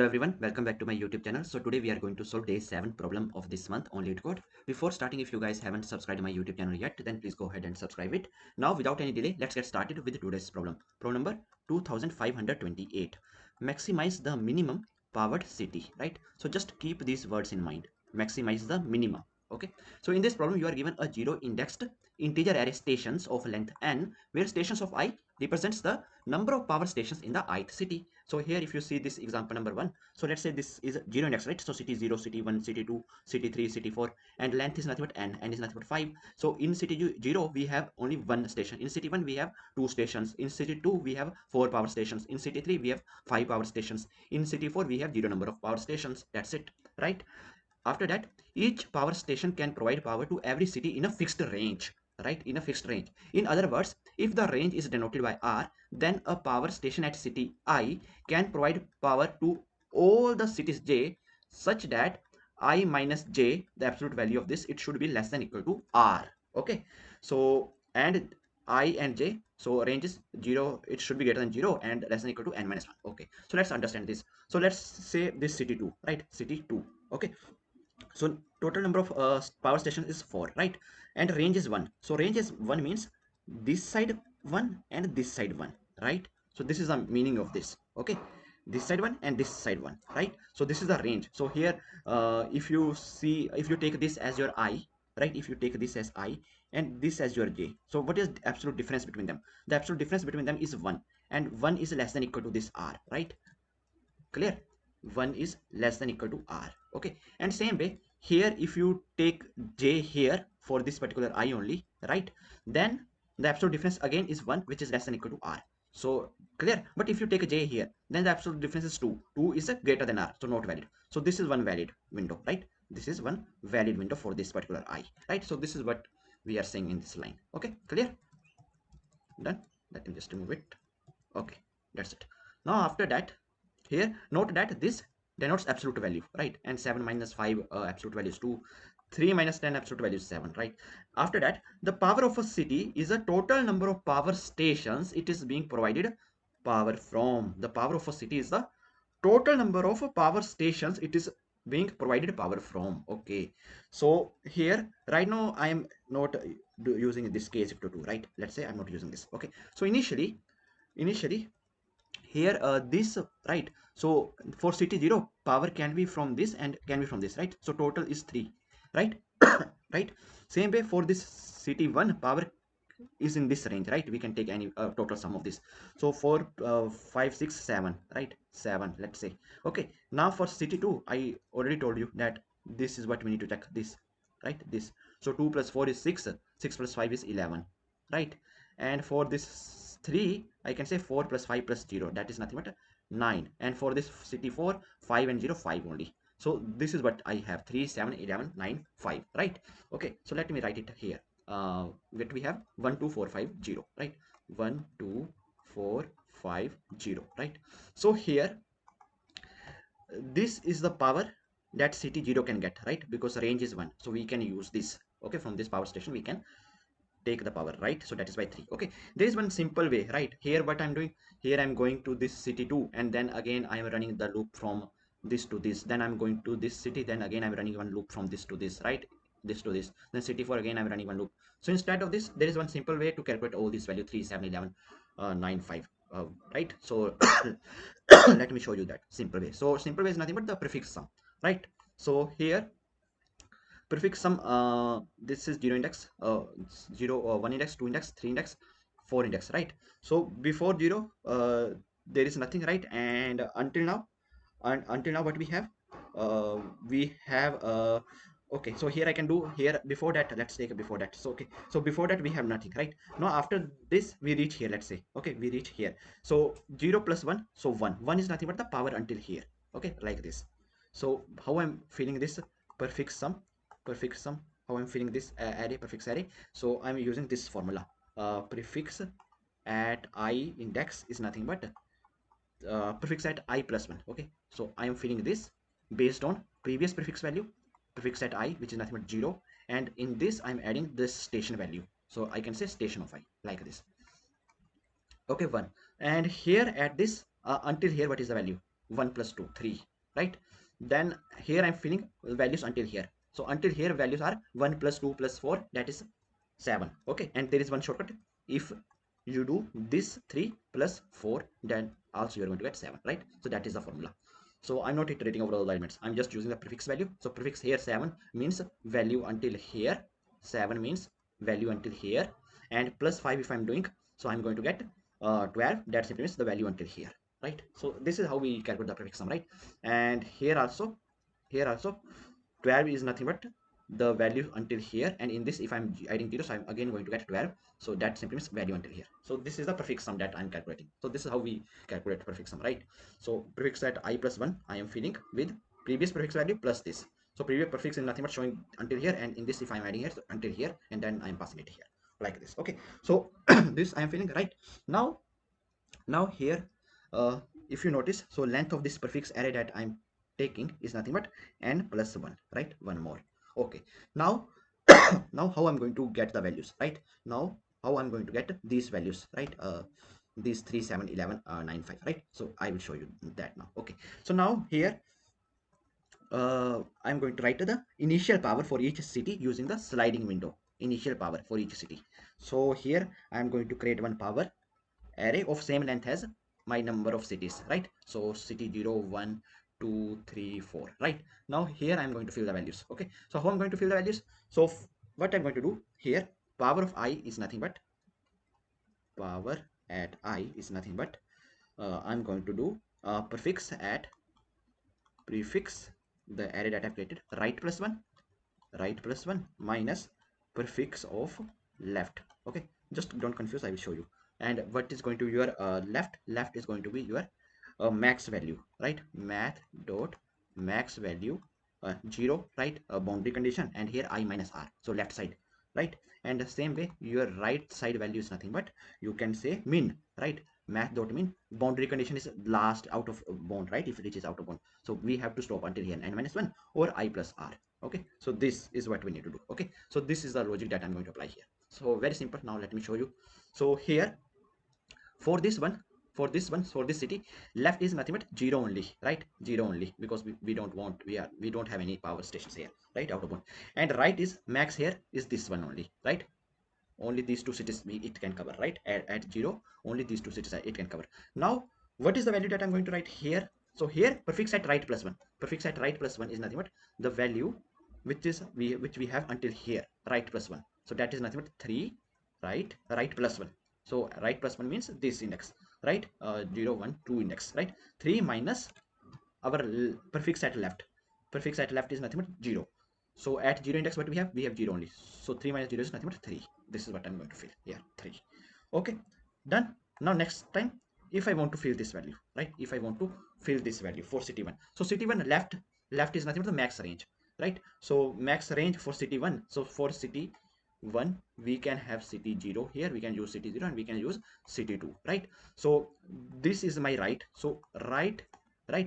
everyone, welcome back to my YouTube channel. So today we are going to solve day 7 problem of this month on LeetCode. Before starting, if you guys haven't subscribed to my YouTube channel yet, then please go ahead and subscribe it. Now without any delay, let's get started with today's problem. Problem number 2528. Maximize the minimum powered city, right? So just keep these words in mind. Maximize the minimum. Okay, so in this problem you are given a zero indexed integer array stations of length n, where stations of I represents the number of power stations in the ith city. So here if you see this example number 1, so let's say this is 0 index, right? So city 0, city 1, city 2, city 3, city 4, and length is nothing but n is nothing but 5. So in city 0 we have only one station, in city 1 we have two stations, in city 2 we have 4 power stations, in city 3 we have 5 power stations, in city 4 we have 0 number of power stations. That's it, right? After that, each power station can provide power to every city in a fixed range, right? In a fixed range. In other words, if the range is denoted by R, then a power station at city I can provide power to all the cities J such that I minus J, the absolute value of this, it should be less than equal to R. Okay. So, and I and J, so range is 0, it should be greater than 0 and less than equal to n minus 1. Okay. So let's understand this. So let's say this city 2, right? City 2. Okay. So total number of power stations is 4, right? And range is 1. So range is 1 means this side 1 and this side 1, right? So this is the meaning of this. Okay, this side 1 and this side 1, right? So this is the range. So here if you see, if you take this as your I, right, if you take this as I and this as your J, so what is the absolute difference between them? The absolute difference between them is 1, and 1 is less than equal to this R, right? Clear? 1 is less than equal to R. Okay, and same way here, if you take J here for this particular I only, right, then the absolute difference again is 1, which is less than equal to R. So clear? But if you take a J here, then the absolute difference is 2. 2 is greater than R, so not valid. So this is one valid window, right? This is one valid window for this particular I, right? So this is what we are saying in this line. Okay, clear? Done. Let me just remove it. Okay, that's it. Now after that, here note that this denotes absolute value, right? And 7 minus 5 absolute value is 2, 3 minus 10 absolute value is 7, right? After that, the power of a city is a total number of power stations it is being provided power from. The power of a city is the total number of power stations it is being provided power from. Okay, so here right now I am not using this case if to 2, right? Let's say I'm not using this. Okay, so initially here this, right? So for city 0, power can be from this and can be from this, right? So total is 3, right? Right, same way for this city 1, power is in this range, right? We can take any total sum of this. So for 5 6 7, right? 7, let's say. Okay, now for city 2, I already told you that this is what we need to check, this, right? This. So 2 plus 4 is 6, 6 plus 5 is 11, right? And for this 3, I can say 4 plus 5 plus 0, that is nothing but 9. And for this city 4, 5 and 0, 5 only. So this is what I have, 3 7 11 9 5, right? Okay, so let me write it here. What we have, 1 2 4 5 0, right? 1 2 4 5 0, right? So here this is the power that city 0 can get, right? Because range is 1, so we can use this. Okay, from this power station we can take the power, right? So that is by 3. Okay, there is one simple way, right? Here what I'm doing, here I'm going to this city 2, and then again I'm running the loop from this to this, then I'm going to this city, then again I'm running one loop from this to this, right? This to this, then city 4, again I'm running one loop. So instead of this, there is one simple way to calculate all these value, 3 7 11 9 5, right? So let me show you that simple way. So simple way is nothing but the prefix sum, right? So here prefix sum, this is 0 index, 0 1 index, 2 index, 3 index, 4 index, right? So before 0 there is nothing, right? And until now what we have okay, so here I can do here before that, let's take before that. So okay, so before that we have nothing, right? Now after this we reach here, let's say. Okay, we reach here. So 0 plus 1, so 1 is nothing but the power until here. Okay, like this. So how I'm feeling this prefix sum, how I'm feeling this array, prefix array. So I'm using this formula, prefix at I index is nothing but prefix at I plus 1. Okay, so I am filling this based on previous prefix value, prefix at I, which is nothing but 0, and in this I'm adding this station value, so I can say station of I, like this. Okay, 1, and here at this until here, what is the value? 1 plus 2 3, right? Then here I'm filling values until here. So until here values are 1 plus 2 plus 4, that is 7. Okay, and there is one shortcut. If you do this 3 plus 4, then also you're going to get 7, right? So that is the formula. So I'm not iterating over all the elements, I'm just using the prefix value. So prefix here 7 means value until here, 7 means value until here, and plus 5 if I'm doing, so I'm going to get 12, that simply means the value until here, right? So this is how we calculate the prefix sum, right? And here also 12 is nothing but the value until here, and in this if I'm adding 0, so I'm again going to get 12, so that simply means value until here. So this is the prefix sum that I'm calculating. So this is how we calculate prefix sum, right? So prefix at I plus 1 I am filling with previous prefix value plus this. So previous prefix is nothing but showing until here, and in this if I'm adding here, so until here, and then I'm passing it here like this. Okay, so this I am filling, right? Now here, if you notice, so length of this prefix array that I'm taking is nothing but n plus 1, right? One more. Okay, now now how I'm going to get the values, right? Now how I'm going to get these values, right? These 3 7 11 9 5, right? So I will show you that now. Okay, so now here I'm going to write the initial power for each city using the sliding window. Initial power for each city. So here I'm going to create one power array of same length as my number of cities, right? So city 0 1 2 3 4, right? Now here I'm going to fill the values. Okay, so how I'm going to fill the values? So what I'm going to do here, power of I is nothing but power at I is nothing but I'm going to do prefix at prefix the array that I've created, right plus 1, right plus 1 minus prefix of left. Okay, just don't confuse, I will show you. And what is going to be your left is going to be your max value, right? Math dot max value 0, right? Boundary condition, and here I minus r, so left side, right? And the same way your right side value is nothing but you can say min, right? Math dot min, boundary condition is last out of bound, right? If it is out of bound, so we have to stop until here n minus 1 or I plus r. Okay, so this is what we need to do. Okay, so this is the logic that I'm going to apply here. So very simple. Now let me show you. So here for this one, for this city, left is nothing but 0 only, right? 0 only, because we don't want, we don't have any power stations here, right? Out of one. And right is max here is this one only, right? Only these two cities it can cover, right? At 0 only these two cities it can cover. Now what is the value that I'm going to write here? So here prefix at right plus 1, prefix at right plus 1 is nothing but the value which we have until here, right plus 1. So that is nothing but 3, right plus 1. So right plus 1 means this index, right? 0 1 2 index, right? 3 minus our prefix at left, prefix at left is nothing but 0. So at 0 index what we have 0 only, so 3 minus 0 is nothing but 3. This is what I'm going to fill here, 3. Okay, done. Now next time, if I want to fill this value, right? If I want to fill this value for city 1, so city 1 left is nothing but the max range, right? So max range for city 1, so for city 1 we can have city 0 here, we can use city 0, and we can use city 2, right? So this is my right, so right,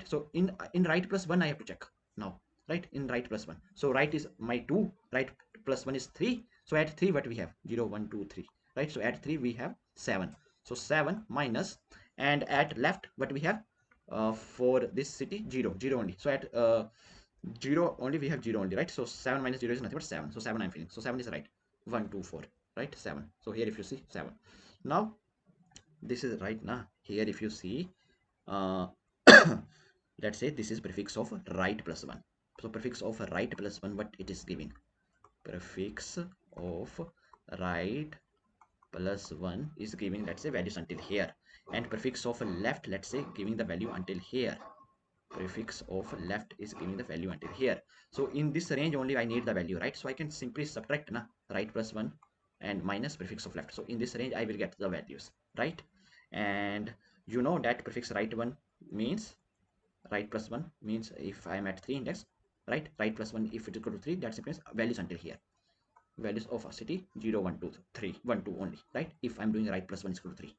so in right plus 1 I have to check now, right? In right plus 1, so right is my 2, right plus 1 is 3, so at 3 what we have 0 1 2 3, right? So at 3 we have 7, so 7 minus, and at left what we have for this city 0 0 only, so at 0 only we have 0 only, right? So 7 minus 0 is nothing but 7, so 7 I'm filling, so 7 is right, 1 2 4, right? 7, so here if you see 7. Now this is right now, here if you see uh, let's say this is prefix of right plus 1. So prefix of right plus 1, what it is giving, prefix of right plus 1 is giving, let's say, values until here, and prefix of left, let's say, giving the value until here. Prefix of left is giving the value until here. So in this range only I need the value, right? So I can simply subtract right plus 1 and minus prefix of left. So in this range I will get the values, right? And you know that prefix right 1 means, right plus 1 means if I am at 3 index, right plus 1 if it is equal to 3, that simply means values until here, values of a city 0 1 2 3 1 2 only, right? If I'm doing right plus 1 is equal to 3,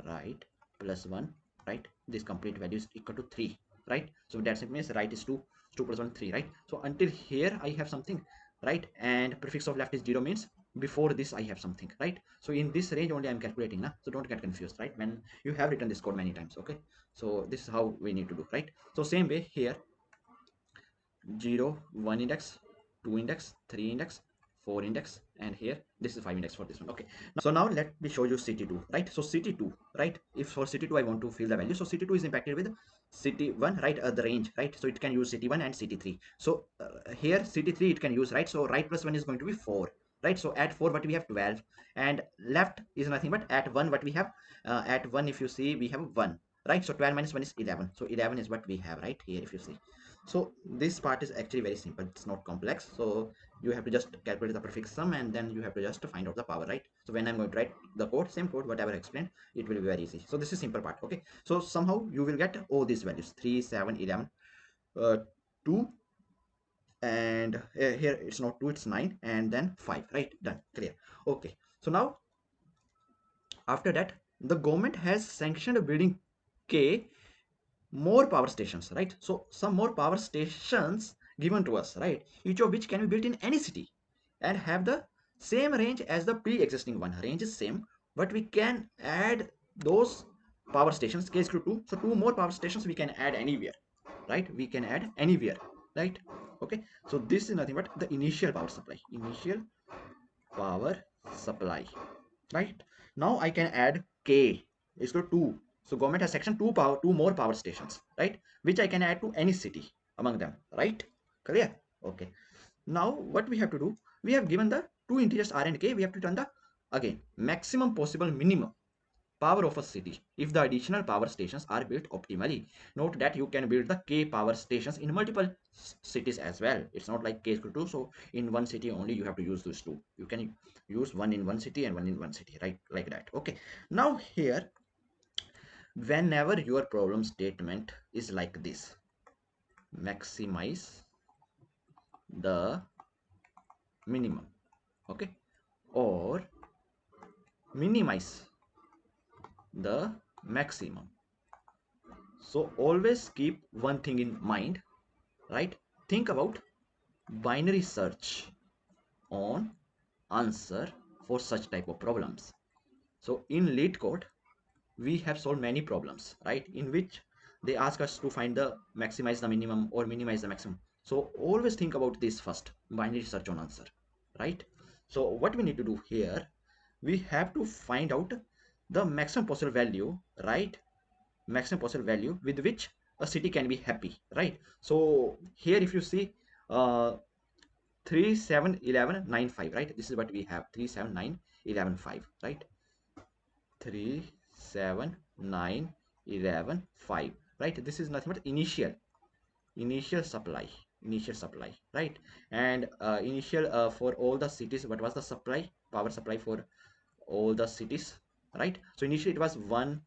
right plus 1, right, this complete value is equal to 3, right? So that simply means right is 2, 2 plus 1 3, right? So until here I have something, right? And prefix of left is 0 means before this I have something, right? So in this range only I'm calculating now, so don't get confused, right? When you have written this code many times. Okay, so this is how we need to do, right? So same way here, 0, 1 index, 2 index, 3 index, 4 index, and here this is 5 index for this one. Okay, so now let me show you city2, right? So city2, right, if for city2 I want to fill the value, so city2 is impacted with city1, right, the range, right? So it can use city1 and city3. So here city3 it can use, right? So right plus 1 is going to be 4, right? So at 4 what we have 12, and left is nothing but at 1 what we have, at 1 if you see we have 1, right? So 12 minus 1 is 11, so 11 is what we have right here if you see. So this part is actually very simple, it's not complex. So you have to just calculate the prefix sum, and then you have to just find out the power, right? So when I'm going to write the code, same code whatever I explained, it will be very easy. So this is simple part. Okay, so somehow you will get all these values 3, 7, 11, 2, and here it's not 2, it's 9, and then 5, right? Done, clear. Okay, so now after that the government has sanctioned building K more power stations, right? So some more power stations given to us, right? Each of which can be built in any city and have the same range as the pre-existing one. Range is same, but we can add those power stations, k is equal to 2, so 2 more power stations we can add anywhere, right? We can add anywhere, right? Okay, so this is nothing but the initial power supply, initial power supply, right? Now I can add k is equal to 2. So government has section 2 more power stations, right? Which I can add to any city among them, right? Clear? Okay. Now what we have to do, we have given the two integers r and k, we have to turn the again maximum possible minimum power of a city if the additional power stations are built optimally. Note that you can build the k power stations in multiple cities as well. It's not like k is equal to 2, so in one city only you have to use those two. You can use one in one city and one in one city, right? Like that. Okay, now here whenever your problem statement is like this, maximize the minimum, okay, or minimize the maximum. So always keep one thing in mind, right? Think about binary search on answer for such type of problems. So in LeetCode we have solved many problems, right, in which they ask us to find the maximize the minimum or minimize the maximum. So always think about this first, binary search on answer, right? So what we need to do here, we have to find out the maximum possible value, right? Maximum possible value with which a city can be happy, right? So here if you see, 3 7 11 9 5, right? This is what we have, 3 7 9 11 5, right? 3 7 9 11 5, right? This is nothing but initial supply, initial supply, right? And initial for all the cities, what was the supply, power supply for all the cities, right? So initially it was 1,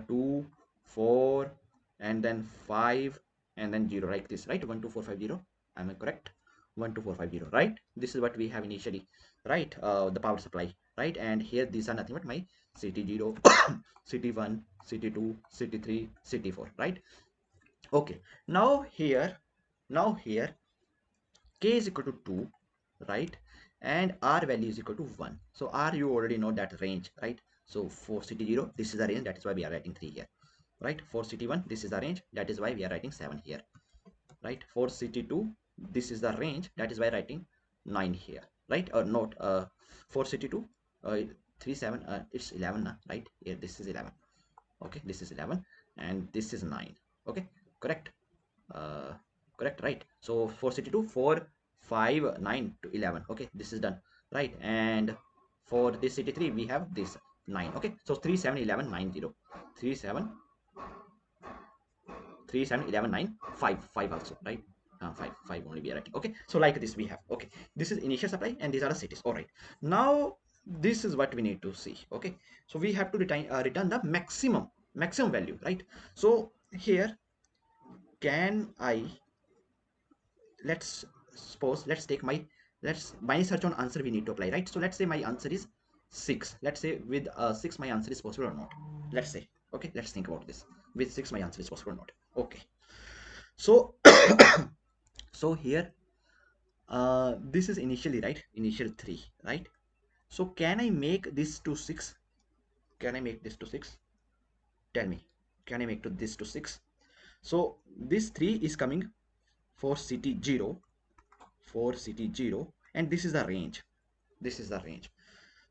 2, 4, and then 5, and then 0, like this, right? 1 2 4 5 0, am I correct? 1 2 4 5 0, right? This is what we have initially, right? The power supply, right? And here these are nothing but my city 0 city 1, city 2, city 3, city 4, right? Okay, now here k is equal to 2, right? And r value is equal to 1. So r, you already know that range, right? So for city 0, this is the range, that is why we are writing 3 here, right? For city 1, this is the range, that is why we are writing 7 here, right? For city 2, this is the range, that is why writing 9 here, right? Or not, for city 2, 3 7, it's 11 now, right? Here this is 11, okay, this is 11, and this is 9, okay, correct? uh, Correct, right? So for city 2, 4 5 9 to 11, okay, this is done, right? And for this city 3 we have this 9, okay. So 3 7 11 9 0, 3 7 3 7 11 9 5 5 also, right? 5 5 only we are writing, okay. So like this we have, okay, this is initial supply and these are the cities. All right, now this is what we need to see, okay. So we have to return the maximum value, right? So here can I, let's suppose, let's take my, let's binary search on answer we need to apply, right? So let's say my answer is 6, let's say with 6 my answer is possible or not, let's say, okay. Let's think about this, with 6 my answer is possible or not, okay. So so here this is initially, right, initial 3, right? So can I make this to 6? Can I make this to 6? Tell me, can I make to this to 6? So this 3 is coming for city 0, for city 0, and this is the range. This is the range.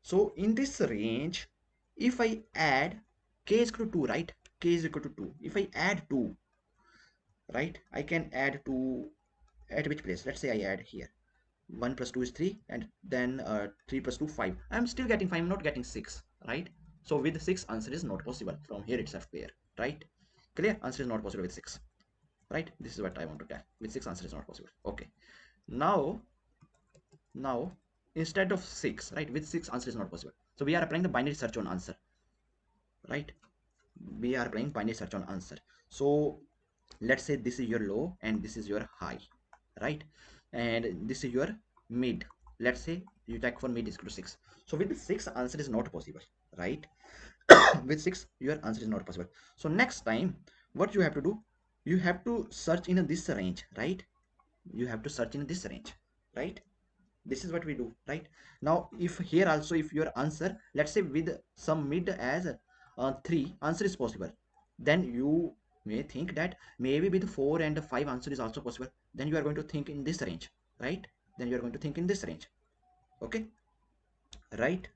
So in this range, if I add k is equal to 2, right? K is equal to 2. If I add 2, right, I can add 2 at which place? Let's say I add here. 1 plus 2 is 3, and then 3 plus 2 5. I'm still getting 5, I'm not getting 6, right? So with 6, answer is not possible. From here itself clear, right? Clear? Answer is not possible with 6, right? This is what I want to tell. With 6, answer is not possible. Okay, now instead of 6, right, with 6 answer is not possible, so we are applying the binary search on answer, right? We are applying binary search on answer. So let's say this is your low and this is your high, right? And this is your mid. Let's say you check for mid is equal to 6. So with 6, answer is not possible, right? With 6, your answer is not possible. So next time what you have to do, you have to search in this range, right? You have to search in this range, right? This is what we do, right? Now if here also, if your answer, let's say with some mid as 3, answer is possible, then you may think that maybe with 4 and 5 answer is also possible. Then you are going to think in this range, right? Then you are going to think in this range. Okay, right?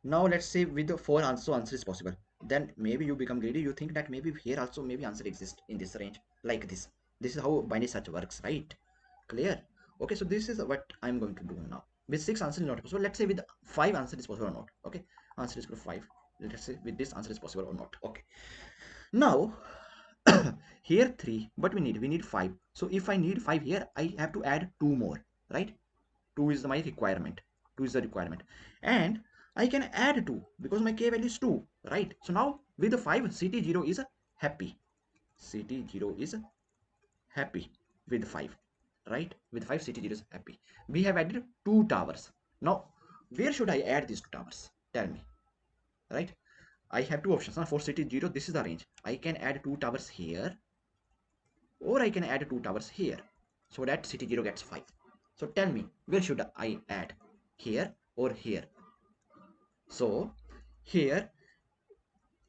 Now let's say with the 4 also answer is possible, then maybe you become greedy, you think that maybe here also maybe answer exists in this range, like this. This is how binary search works, right? Clear? Okay, so this is what I'm going to do now. With 6, answer is not possible. Let's say with 5, answer is possible or not. Okay, answer is equal to 5. Let's say with this, answer is possible or not. Okay, now here 3, but we need 5. So if I need 5 here, I have to add 2 more, right? 2 is my requirement. 2 is the requirement, and I can add 2 because my k value is 2, right? So now with the 5, ct0 is happy. Ct0 is happy with 5, right? With 5, ct0 is happy. We have added 2 towers. Now where should I add these 2 towers? Tell me, right? I have 2 options. Now for ct0, this is the range. I can add 2 towers here, or I can add 2 towers here, so that ct0 gets 5. So tell me, where should I add? Here or here? So here,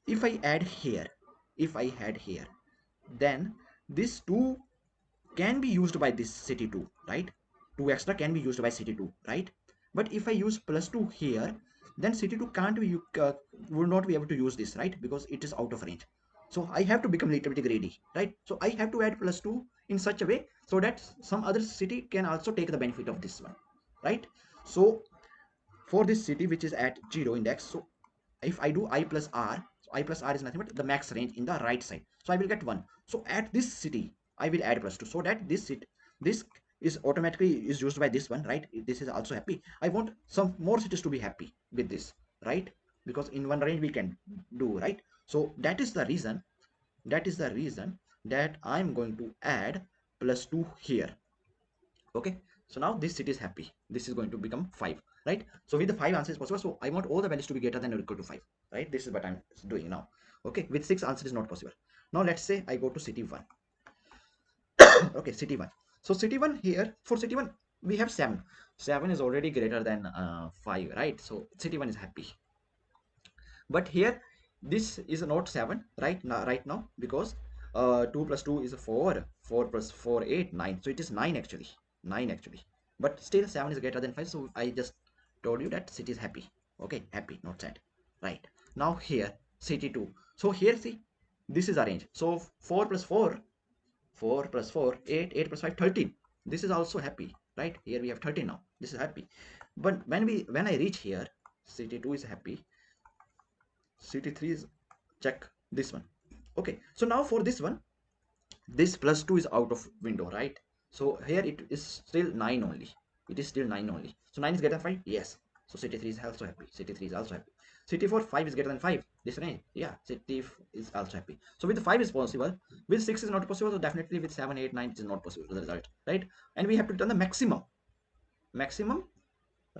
if I add here, if I had here, then this 2 can be used by this city2, right? 2 extra can be used by city2, right? But if I use plus 2 here, then city2 can't be, will not be able to use this, right? Because it is out of range. So I have to become a little bit greedy, right? So I have to add plus 2 in such a way so that some other city can also take the benefit of this one, right? So for this city which is at 0 index, so if I do I plus r, so I plus r is nothing but the max range in the right side, so I will get 1. So at this city I will add plus 2, so that this is automatically is used by this one, right? This is also happy. I want some more cities to be happy with this, right? Because in one range we can do, right? So that is the reason, that I'm going to add plus 2 here. Okay, so now this city is happy. This is going to become 5, right? So with the 5, answer is possible, so I want all the values to be greater than or equal to 5, right? This is what I'm doing now. Okay, with 6, answer is not possible. Now let's say I go to city 1. Okay, city 1. So city 1, here for city 1 we have 7. 7 is already greater than 5, right? So city 1 is happy. But here this is not 7 right now, because 2 plus 2 is 4, 4 plus 4 8 9, so it is 9 actually, 9 actually. But still 7 is greater than 5, so I just told you that city is happy. Okay, happy, not sad, right? Now here city 2. So here see, this is arranged. So 4 plus 4, 4 plus 4 8, 8 plus 5 13. This is also happy, right? Here we have 13 now. This is happy. But when I reach here, city 2 is happy, ct3 is, check this one. Okay, so now for this one, this plus 2 is out of window, right? So here it is still 9 only. It is still 9 only. So 9 is greater than 5, yes. So ct3 is also happy. Ct3 is also happy. Ct4, 5 is greater than 5, this range, yeah, ct is also happy. So with the 5 is possible, with 6 is not possible, so definitely with 7 8 9 it is not possible, the result, right? And we have to return the maximum,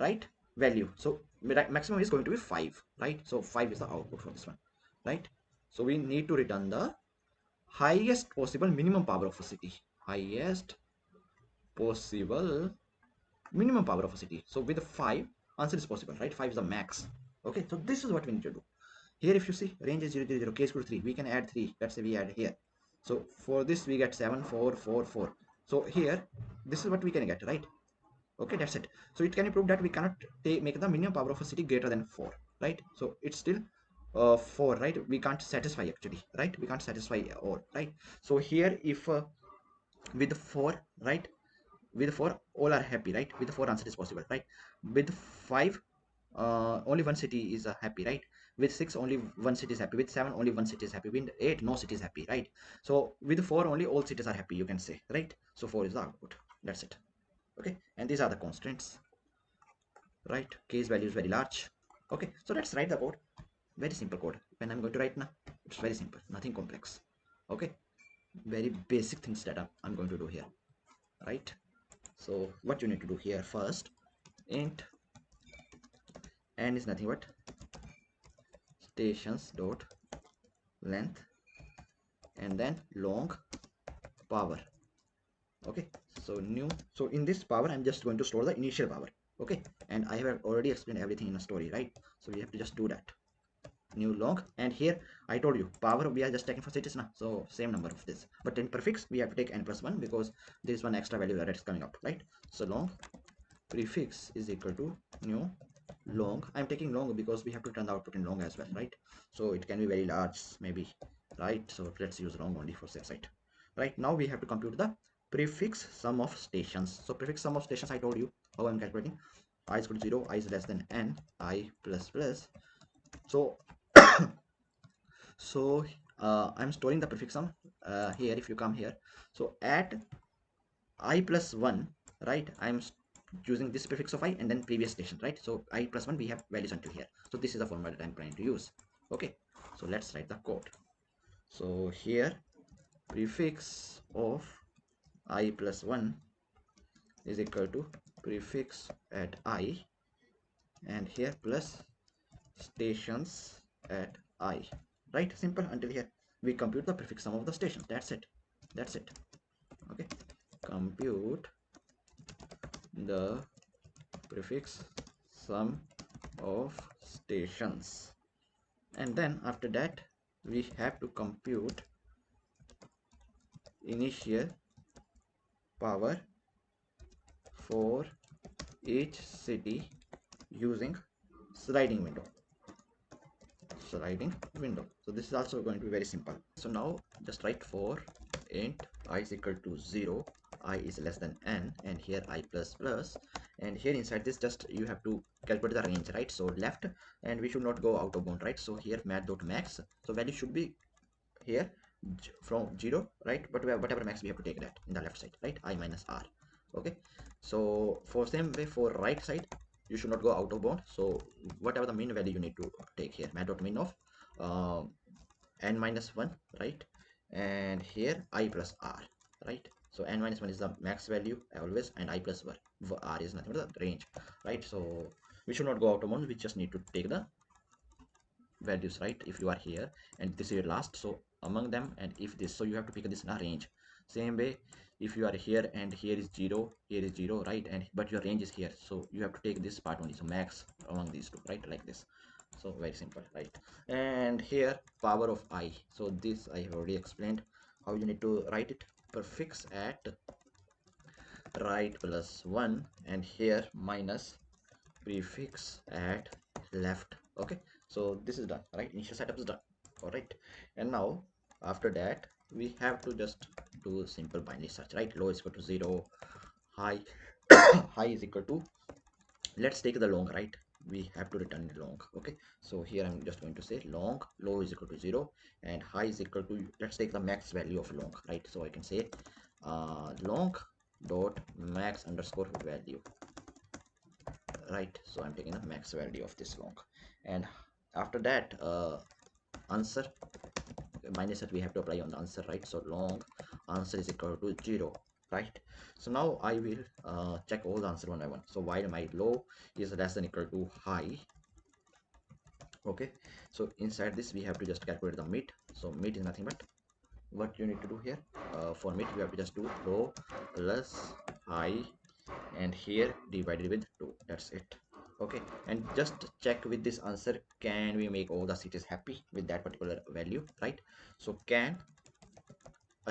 right, value. So maximum is going to be 5, right? So 5 is the output for this one, right? So we need to return the highest possible minimum power of a city, highest possible minimum power of a city. So with the 5, answer is possible, right? 5 is the max. Okay, so this is what we need to do. Here if you see, range is 0 0 0, k is equal to 3, we can add 3. Let's say we add here. So for this we get 7 4 4 4. So here this is what we can get, right? Okay, that's it. So it can prove that we cannot make the minimum power of a city greater than 4, right? So it's still 4, right? We can't satisfy actually, right? We can't satisfy all, right? So here if with 4, right, with 4 all are happy, right? With 4 answer is possible, right? With 5 only one city is happy, right? With 6 only one city is happy. With 7 only one city is happy. With 8 no city is happy, right? So with 4 only all cities are happy, you can say, right? So 4 is the output. That's it. Okay, and these are the constraints, right? Case value is very large. Okay, so let's write the code. Very simple code. When I'm going to write now, it's very simple, nothing complex. Okay, very basic things that I'm going to do here, right? So what you need to do here first, int n is nothing but stations dot length and then long power. Okay, so new, so in this power I'm just going to store the initial power. Okay, and I have already explained everything in a story, right? So we have to just do that, new long, and here I told you power we are just taking for cities now, so same number of this, but in prefix we have to take n plus 1 because there is one extra value that is coming up, right? So long prefix is equal to new long. I'm taking long because we have to turn the output in long as well, right? So it can be very large maybe, right? So let's use long only for safe side. Right now we have to compute the prefix sum of stations. So prefix sum of stations, I told you how I'm calculating. I is equal to 0, I is less than n, I plus plus. So so I'm storing the prefix sum here. If you come here, so at I plus 1, right, I'm using this prefix of I and then previous station, right? So I plus 1 we have values until here, so this is the formula that I'm trying to use. Okay, so let's write the code. So here prefix of I plus 1 is equal to prefix at I, and here plus stations at I, right? Simple until here. We compute the prefix sum of the stations. That's it. That's it. Okay, compute the prefix sum of stations, and then after that we have to compute initial power for each city using sliding window. So this is also going to be very simple. So now just write for int I is equal to 0, I is less than n, and here I plus plus, and here inside this just you have to calculate the range, right? So left, and we should not go out of bound, right? So here math.max, so value should be here from 0, right? But whatever max we have to take that in the left side, right? I minus r. Okay, so for same way for right side you should not go out of bound, so whatever the mean value you need to take here, math.min of n minus 1, right? And here I plus r, right? So n minus 1 is the max value always, and I plus r is nothing but the range, right? So we should not go out of bound, we just need to take the values, right? If you are here and this is your last, so among them, and if this, so you have to pick this in a range. Same way if you are here and here is 0, here is 0, right? And but your range is here, so you have to take this part only, so max among these two, right? Like this. So very simple, right? And here power of I, so this I have already explained how you need to write it. Prefix at right plus 1, and here minus prefix at left. Okay, so this is done, right? Initial setup is done. All right, and now after that we have to just do simple binary search, right? Low is equal to 0, high high is equal to, let's take the long, right? We have to return long. Okay, so here I'm just going to say long, low is equal to 0, and high is equal to, let's take the max value of long, right? So I can say long dot max underscore value, right? So I'm taking the max value of this long, and after that answer minus that we have to apply on the answer, right? So long answer is equal to 0, right? So now I will check all the answer one by one. So while my low is less than equal to high, okay, so inside this we have to just calculate the mid. So mid is nothing but, what you need to do here, for mid you have to just do low plus high, and here divided with 2, that's it. Okay, and just check with this answer, can we make all the cities happy with that particular value, right? So can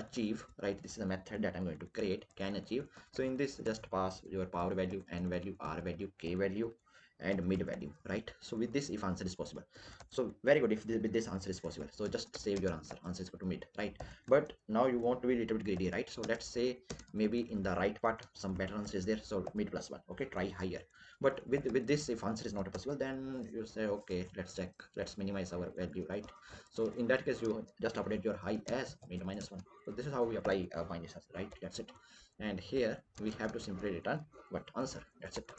achieve, right? This is a method that I'm going to create, can achieve. So in this, just pass your power value, n value, r value, k value, and mid value, right? So with this, if answer is possible, so very good. If with this answer is possible, so just save your answer is equal to mid, right? But now you want to be a little bit greedy, right? So let's say maybe in the right part some better answer is there, so mid plus 1, okay, try higher. But with this, if answer is not possible, then you say okay, let's check, let's minimize our value, right? So in that case, you just update your high as mid minus 1. So this is how we apply minus answer, right? That's it. And here we have to simply return what answer. That's it.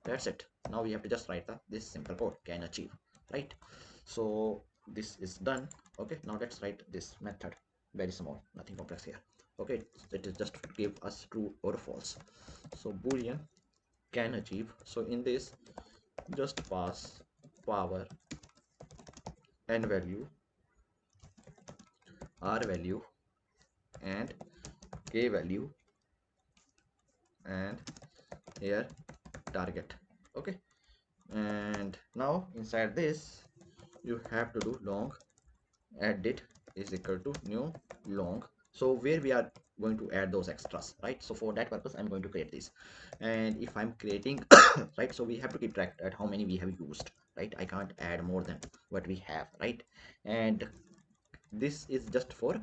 That's it. Now we have to just write this simple code, can achieve, right? So this is done. Okay, now let's write this method, very small, nothing complex here. Okay, it is just give us true or false. So boolean can achieve. So in this, just pass power, n value, r value, and k value, and here target. Okay, and now inside this you have to do long added is equal to new long, so where we are going to add those extras, right? So for that purpose I'm going to create this, and if I'm creating right, so we have to keep track at how many we have used, right? I can't add more than what we have, right? And this is just for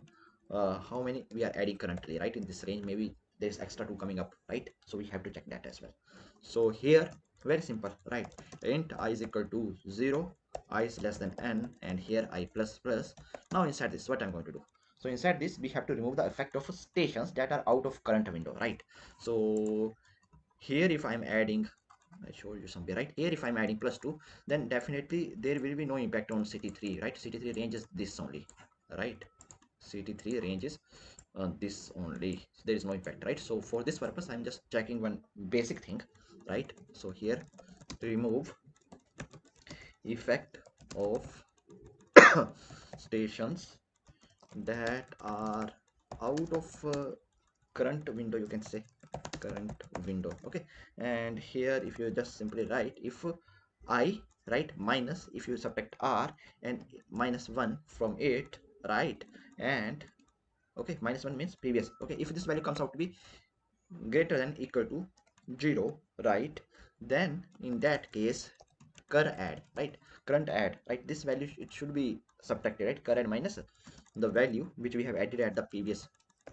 how many we are adding currently, right? In this range maybe there's extra 2 coming up, right? So we have to check that as well. So here very simple, right? Int I is equal to 0, I is less than n, and here I plus plus. Now inside this, what I'm going to do, so inside this we have to remove the effect of stations that are out of current window, right? So here if I'm adding, I showed you somewhere, right? Here if I'm adding plus 2, then definitely there will be no impact on ct3, right? ct3 range is this only, right? ct3 ranges this only, so there is no impact, right? So for this purpose I'm just checking one basic thing, right? So here remove effect of stations that are out of current window, you can say current window. Okay, and here if you just simply write if I, right, minus if you subtract r and minus 1 from it, right? And okay, minus 1 means previous. Okay, if this value comes out to be greater than equal to 0, right, then in that case cur add, right, current add, right, this value it should be subtracted, right? Cur add minus the value which we have added at the previous,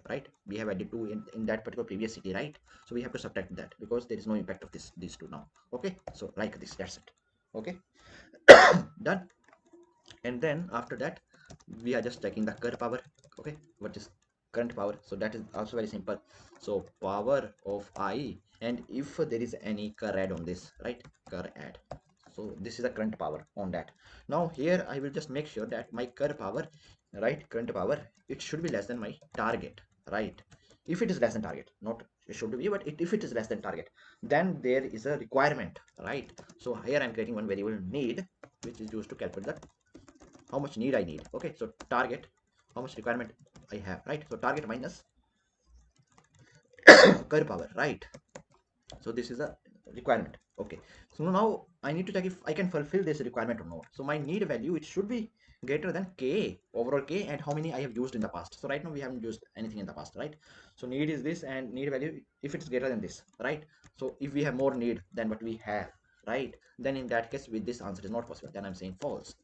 right? We have added 2 in that particular previous city, right? So we have to subtract that because there is no impact of these two now. Okay, so like this, that's it. Okay, done. And then after that we are just checking the cur power. Okay, what is current power? So that is also very simple. So power of I, and if there is any cur add on this, right, cur add, so this is the current power on that. Now here I will just make sure that my cur power, right, current power, it should be less than my target, right? If it is less than target, not it should be, but if it is less than target, then there is a requirement, right? So here I'm creating one variable need, which is used to calculate the how much need I need. Okay, so target, how much requirement I have, right? So target minus curve power, right? So this is a requirement. Okay, so now I need to check if I can fulfill this requirement or not. So my need value, it should be greater than k, overall k, and how many I have used in the past. So right now we haven't used anything in the past, right? So need is this, and need value if it's greater than this, right? So if we have more need than what we have, right, then in that case with this answer is not possible, then I'm saying false,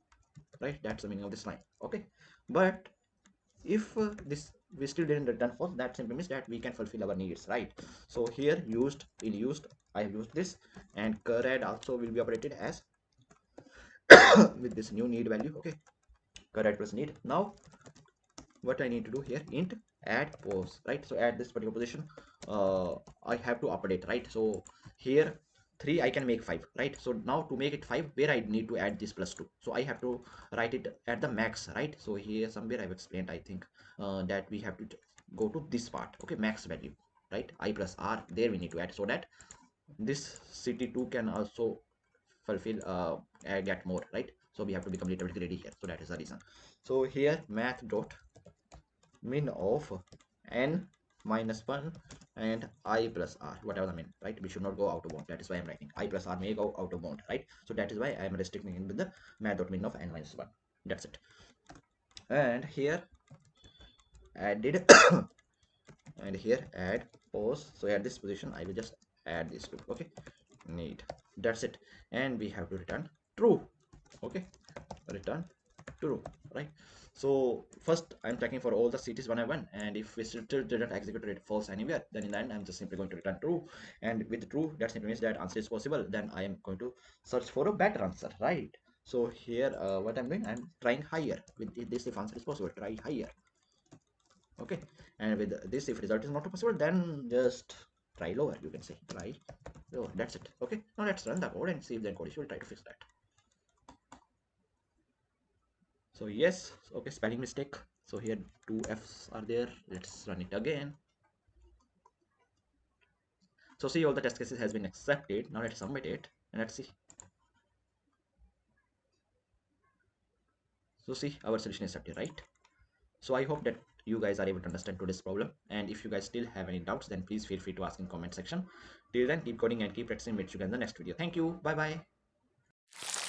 right? That's the meaning of this line. Okay, but if this we still didn't return false, that simply means that we can fulfill our needs, right? So here used, in used, I have used this, and cur add also will be operated as with this new need value. Okay, cur add plus need. Now what I need to do here, int add pose, right? So at this particular position I have to update, right? So here 3 I can make 5, right? So now to make it 5, where I need to add this plus 2, so I have to write it at the max, right? So here somewhere I've explained, I think that we have to go to this part. Okay, max value, right? I plus r, there we need to add, so that this ct2 can also fulfill get more, right? So we have to become a little bit greedy here, so that is the reason. So here math dot min of n minus 1 and I plus r, whatever the min, right? We should not go out of bound, that is why I'm writing I plus r may go out of bound, right? So that is why I am restricting in with the math dot min of n minus 1. That's it. And here added and here add post. So at this position I will just add this to, okay, need, that's it. And we have to return true, okay, return true, right? So first I'm checking for all the cities one by one, and if we still didn't execute it false anywhere, then in the end I'm just simply going to return true. And with true, that simply means that answer is possible. Then I am going to search for a better answer, right? So here what I'm doing, I'm trying higher with this. If answer is possible, try higher, okay. And with this, if result is not possible, then just try lower, you can say try lower, that's it. Okay, now let's run the code and see if the code issue will try to fix that. So yes, okay, spelling mistake. So here two F's are there. Let's run it again. So see, all the test cases has been accepted. Now let's submit it and let's see. So see, our solution is accepted, right? So I hope that you guys are able to understand today's problem. And if you guys still have any doubts, then please feel free to ask in comment section. Till then, keep coding and keep practicing. Meet you guys in the next video. Thank you. Bye bye.